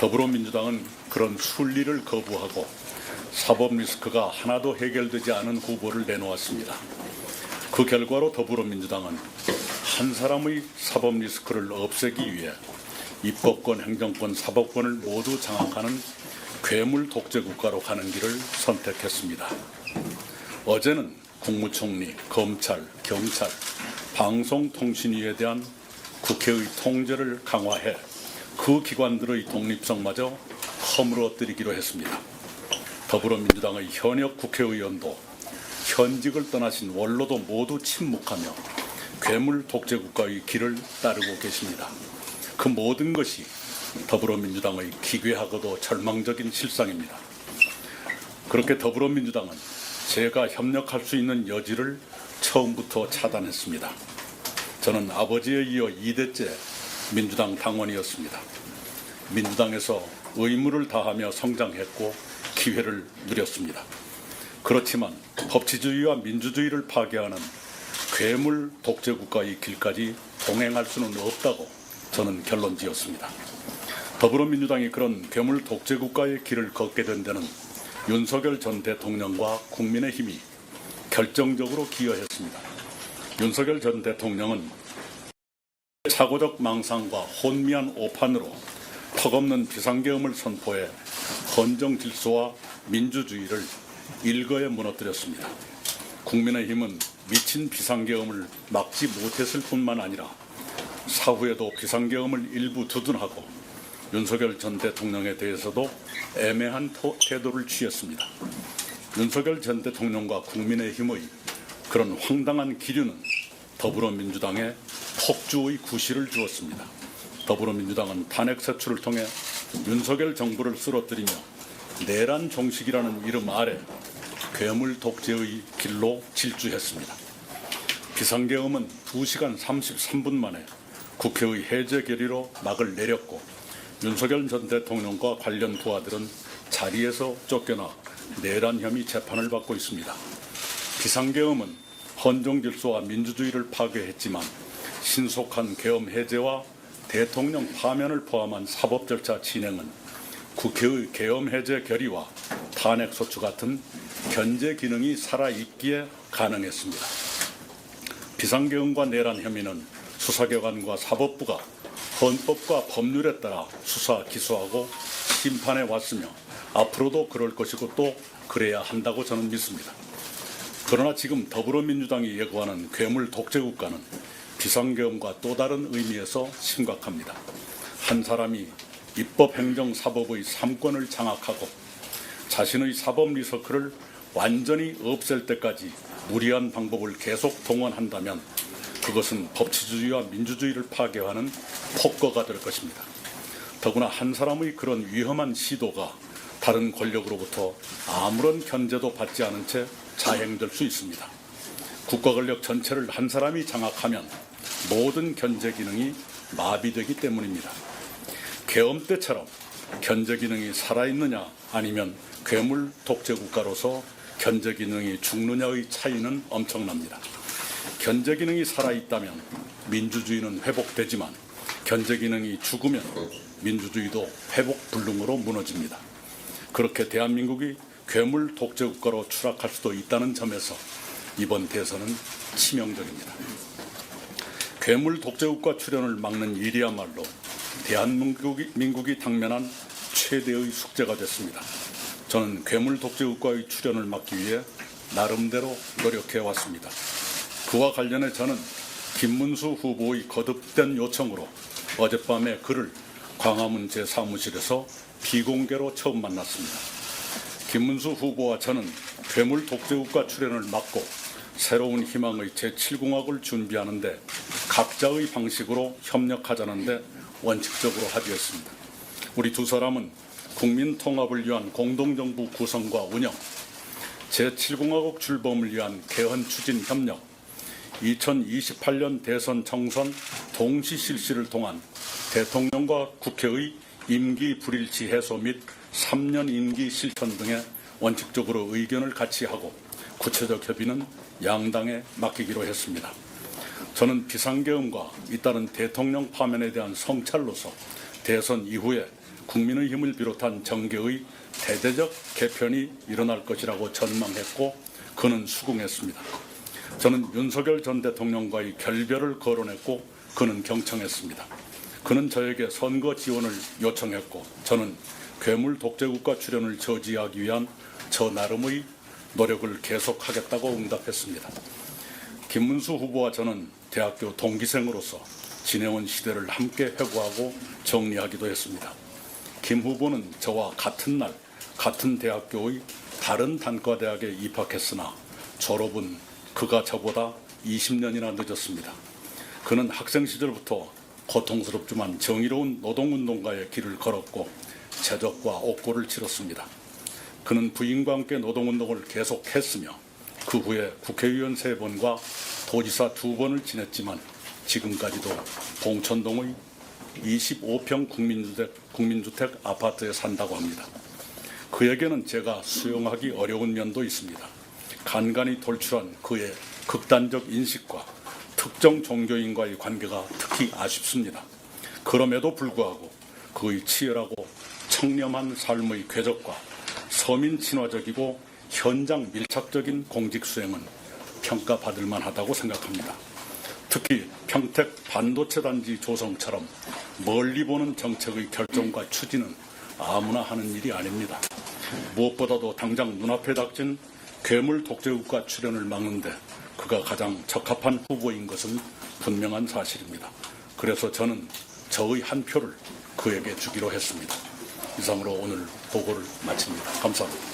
더불어민주당은 그런 순리를 거부하고 사법 리스크가 하나도 해결되지 않은 후보를 내놓았습니다. 그 결과로 더불어민주당은 한 사람의 사법 리스크를 없애기 위해 입법권, 행정권, 사법권을 모두 장악하는 괴물 독재 국가로 가는 길을 선택했습니다. 어제는 국무총리, 검찰, 경찰, 방송통신위에 대한 국회의 통제를 강화해 그 기관들의 독립성마저 허물어뜨리기로 했습니다. 더불어민주당의 현역 국회의원도 현직을 떠나신 원로도 모두 침묵하며 괴물 독재 국가의 길을 따르고 계십니다. 그 모든 것이 더불어민주당의 기괴하고도 절망적인 실상입니다. 그렇게 더불어민주당은 제가 협력할 수 있는 여지를 처음부터 차단했습니다. 저는 아버지에 이어 2대째 민주당 당원이었습니다. 민주당에서 의무를 다하며 성장했고 기회를 누렸습니다. 그렇지만 법치주의와 민주주의를 파괴하는 괴물 독재 국가의 길까지 동행할 수는 없다고 저는 결론지었습니다. 더불어민주당이 그런 괴물 독재 국가의 길을 걷게 된 데는 윤석열 전 대통령과 국민의힘이 결정적으로 기여했습니다. 윤석열 전 대통령은 착오적 망상과 혼미한 오판으로 턱없는 비상계엄을 선포해 헌정 질서와 민주주의를 일거에 무너뜨렸습니다. 국민의힘은 미친 비상계엄을 막지 못했을 뿐만 아니라 사후에도 비상계엄을 일부 두둔하고 윤석열 전 대통령에 대해서도 애매한 태도를 취했습니다. 윤석열 전 대통령과 국민의힘의 그런 황당한 기류는 더불어민주당에 폭주의 구실을 주었습니다. 더불어민주당은 탄핵 세출을 통해 윤석열 정부를 쓰러뜨리며 내란 종식이라는 이름 아래 괴물 독재의 길로 질주했습니다. 비상계엄은 2시간 33분 만에 국회의 해제 결의로 막을 내렸고 윤석열 전 대통령과 관련 부하들은 자리에서 쫓겨나 내란 혐의 재판을 받고 있습니다. 비상계엄은 헌정 질서와 민주주의를 파괴했지만 신속한 계엄 해제와 대통령 파면을 포함한 사법 절차 진행은 국회의 계엄 해제 결의와 탄핵 소추 같은 견제 기능이 살아있기에 가능했습니다. 비상계엄과 내란 혐의는 수사기관과 사법부가 헌법과 법률에 따라 수사, 기소하고 심판해 왔으며 앞으로도 그럴 것이고 또 그래야 한다고 저는 믿습니다. 그러나 지금 더불어민주당이 예고하는 괴물 독재 국가는 비상계엄과 또 다른 의미에서 심각합니다. 한 사람이 입법, 행정, 사법의 3권을 장악하고 자신의 사법 리서클을 완전히 없앨 때까지 무리한 방법을 계속 동원한다면 그것은 법치주의와 민주주의를 파괴하는 폭거가 될 것입니다. 더구나 한 사람의 그런 위험한 시도가 다른 권력으로부터 아무런 견제도 받지 않은 채 자행될 수 있습니다. 국가 권력 전체를 한 사람이 장악하면 모든 견제 기능이 마비되기 때문입니다. 계엄 때처럼 견제 기능이 살아있느냐 아니면 괴물 독재 국가로서 견제 기능이 죽느냐의 차이는 엄청납니다. 견제 기능이 살아있다면 민주주의는 회복되지만 견제 기능이 죽으면 민주주의도 회복 불능으로 무너집니다. 그렇게 대한민국이 괴물 독재 국가로 추락할 수도 있다는 점에서 이번 대선은 치명적입니다. 괴물 독재 국가 출현을 막는 일이야말로 대한민국이 당면한 최대의 숙제가 됐습니다. 저는 괴물 독재 국가의 출현을 막기 위해 나름대로 노력해 왔습니다. 그와 관련해 저는 김문수 후보의 거듭된 요청으로 어젯밤에 그를 광화문 제 사무실에서 비공개로 처음 만났습니다. 김문수 후보와 저는 괴물 독재국가 출현을 막고 새로운 희망의 제7공화국을 준비하는데 각자의 방식으로 협력하자는데 원칙적으로 합의했습니다. 우리 두 사람은 국민 통합을 위한 공동정부 구성과 운영, 제7공화국 출범을 위한 개헌 추진 협력, 2028년 대선 총선 동시 실시를 통한 대통령과 국회의 임기 불일치 해소 및 3년 임기 실천 등에 원칙적으로 의견을 같이 하고 구체적 협의는 양당에 맡기기로 했습니다. 저는 비상계엄과 잇따른 대통령 파면에 대한 성찰로서 대선 이후에 국민의힘을 비롯한 정계의 대대적 개편이 일어날 것이라고 전망했고 그는 수긍했습니다. 저는 윤석열 전 대통령과의 결별을 거론했고 그는 경청했습니다. 그는 저에게 선거 지원을 요청했고 저는 괴물 독재국가 출연을 저지하기 위한 저 나름의 노력을 계속하겠다고 응답했습니다. 김문수 후보와 저는 대학교 동기생으로서 지내온 시대를 함께 회고하고 정리하기도 했습니다. 김 후보는 저와 같은 날 같은 대학교의 다른 단과대학에 입학했으나 졸업은 그가 저보다 20년이나 늦었습니다. 그는 학생 시절부터 고통스럽지만 정의로운 노동운동가의 길을 걸었고 제적과 옥고를 치렀습니다. 그는 부인과 함께 노동운동을 계속했으며 그 후에 국회의원 3번과 도지사 2번을 지냈지만 지금까지도 봉천동의 25평 국민주택 아파트에 산다고 합니다. 그에게는 제가 수용하기 어려운 면도 있습니다. 간간히 돌출한 그의 극단적 인식과 특정 종교인과의 관계가 특히 아쉽습니다. 그럼에도 불구하고 그의 치열하고 청렴한 삶의 궤적과 서민 친화적이고 현장 밀착적인 공직 수행은 평가받을 만하다고 생각합니다. 특히 평택 반도체 단지 조성처럼 멀리 보는 정책의 결정과 추진은 아무나 하는 일이 아닙니다. 무엇보다도 당장 눈앞에 닥친 괴물 독재국가 출연을 막는데 그가 가장 적합한 후보인 것은 분명한 사실입니다. 그래서 저는 저의 한 표를 그에게 주기로 했습니다. 이상으로 오늘 보고를 마칩니다. 감사합니다.